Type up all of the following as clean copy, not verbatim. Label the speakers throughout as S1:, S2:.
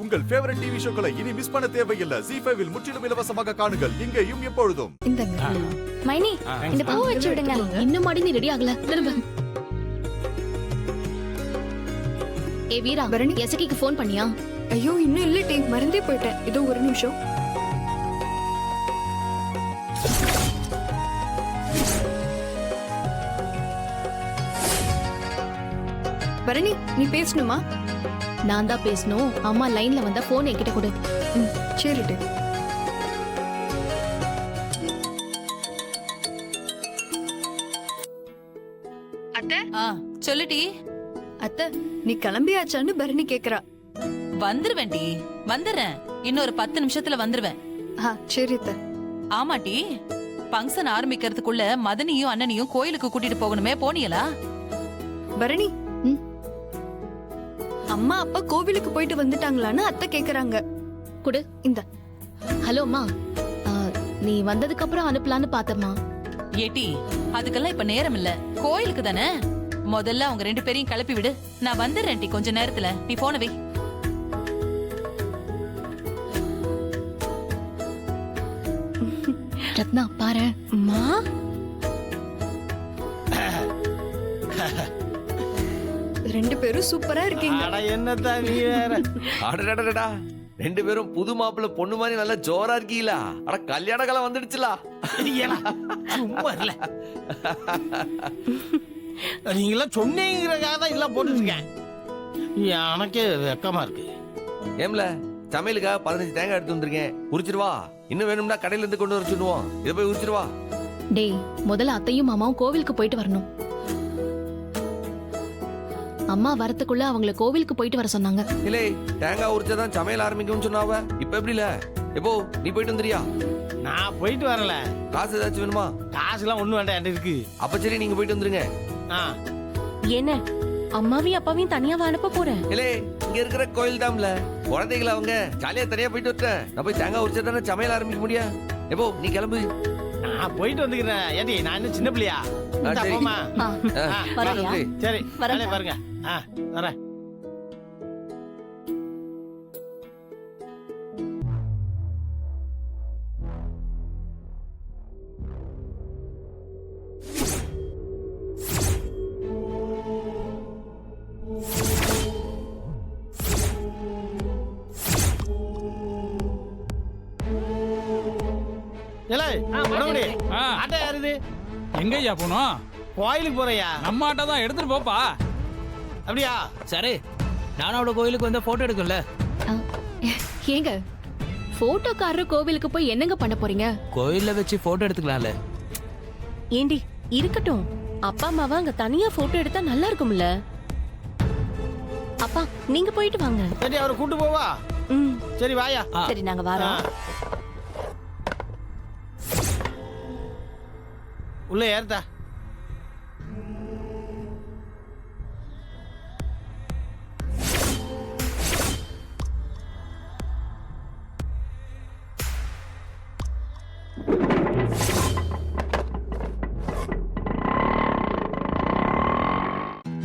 S1: உங்கள் favourite TV ஷோக்களை இனி miss பண்ண தேவையில்லை. ZEE5 இல் முற்றிலும் இலவசமாக காணுங்கள். இங்கேயும் எப்பொழுதும்.
S2: மைனி இந்த பூ வச்சு விடுங்க. இன்னும் மாடி நீ ரெடி ஆகல. திரும்ப. ஏ வீரா, பரணி எசகிக்கு ஃபோன் பண்ணியா?
S3: ஐயோ இன்னும் இல்ல டீ, மறந்தே போயிட்டேன். இதோ ஒரு நிமிஷம். பரணி நீ பேசணுமா?
S2: நான் தான் பேசணும். அம்மா லைன்ல வந்தா போன் என்கிட்ட கொடு.
S3: சரி டீ. அத்தை
S4: சொல்லுடி.
S3: அத்தை நீ கிளம்பியாச்சான்னு பரணி கேக்குறா.
S4: வந்துருவேன்டி, வந்துடுறேன். இன்னொரு 10 நிமிஷத்துல வந்துருவேன்.
S3: சரி அத்தை.
S4: ஆமாட்டி, ஃபங்க்ஷன் ஆரம்பிக்கிறதுக்குள்ள மதனியும் அண்ணனையும் கோயிலுக்கு கூட்டிட்டு போகணுமே, போனியலா?
S3: பரணி அம்மா அப்பா கோவிலுக்கு போயிட்டு வந்துட்டாங்களான்னு அத்தை கேக்குறாங்க.
S2: குடு.
S3: இந்த
S2: ஹலோ அம்மா, நீ வந்ததுக்கு அப்புறம் அனுப்பலான்னு பார்த்தம்மா.
S4: ஏட்டி, அதுக்கெல்லாம் இப்ப நேரம் இல்ல. கோயிலுக்கு தானே. முதல்ல அவங்க 2 பேரையும் கிளப்பி விடு. நான் வந்துடுறேன் டி கொஞ்ச நேரத்துல. நீ போன வை.
S2: ரத்னா பாரு. அம்மா
S3: ரெண்டு பேரும் சூப்பரா இருக்கீங்க.
S5: அட என்னடா நீ வேற.
S6: அடடடடா, 2 பேரும் புது மாப்பிள்ளை பொண்ணு மாதிரி நல்லா ஜோரா இருக்கீங்களா? அட கல்யாண காலம் வந்துடுச்சுல.
S5: சும்மா இல்ல. நீங்களா சொன்னீங்கிறதுக்காக தான் எல்லாம் போட்டுருக்கேன். எனக்கே வெக்கமா இருக்கு.
S6: ஏம்ல, சமையலுக்கா 15 தேங்காய் எடுத்து வந்திருக்கேன். உரிச்சிருவா. இன்னும் வேணும்னா கடையில இருந்து கொண்டு வர சொல்லுவோம். இதை போய் உரிச்சிருவா.
S2: டேய், முதல்ல அத்தையும் மாமாவும் கோவிலுக்கு போயிட்டு வரணும். அம்மா வரத்துக்குள்ள அவங்கள கோவிலுக்கு போயிட்டு வர சொன்னாங்க.
S6: இல்லே, தேங்காய் உரிச்சாதான் சமையல் ஆரம்பிக்கும்னு சொன்னாவ. இப்ப எப்படி இல்ல? எப்போ நீ போயிட்டு வந்துறியா?
S5: நான் போயிட்டு வரல.
S6: காசு ஏதாச்சும் வேணுமா?
S5: காசுலாம் ஒண்ணு வேண்டாம், என்கிட்ட இருக்கு.
S6: அப்ப சரி, நீங்க போயிட்டு வந்துருங்க.
S7: என்ன அம்மாவையும் அப்பாவையும் தனியாவா அனுப்ப போறேன்?
S6: இல்லே, இங்க இருக்கிற கோயில் தான்ல. குழந்தைகளை அவங்க ஜாலியா தனியா போயிட்டு வரட்டேன். நான் போய் தேங்காய் உரிச்சாதானே சமையல் ஆரம்பிக்க முடியும். எப்போ நீ கிளம்பு.
S5: நான் போயிட்டு வந்துக்கிறேன். ஏடி நான் என்ன சின்ன பிள்ளையா?
S6: சரி.
S5: போமா.
S7: வரையா?
S5: சரி வேலையை பாருங்க. வரேன். ஆட்டோ யாருது?
S8: எங்கய்யா போனோம்?
S5: கோயிலுக்கு போறையா?
S8: நம்ம ஆட்டோ தான், எடுத்துட்டு போப்பா.
S5: அப்படியா?
S9: சரி, நானும் அவளோட கோயிலுக்கு வந்து போட்டோ எடுக்கல.
S2: ஏங்க, போட்டோக்காரர் கோவிலுக்கு போய் என்னங்க பண்ண போறீங்க?
S9: கோயில்ல வச்சு போட்டோ எடுத்துக்கலாம்ல.
S7: ஏண்டி இருக்கட்டும், அப்பா அம்மாவா அங்க தனியா போட்டோ எடுத்தா நல்லா இருக்கும்ல. அப்பா நீங்க போயிட்டு வாங்க.
S5: சரி, அவரை கூட்டு போவா. சரி வாயா.
S7: சரி நாங்க வரோம்.
S5: உள்ள ஏறுதா.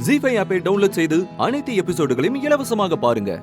S1: ZEE5 ஆப்பை டவுன்லோட் செய்து அனைத்து எபிசோடுகளையும் இலவசமாக பாருங்க.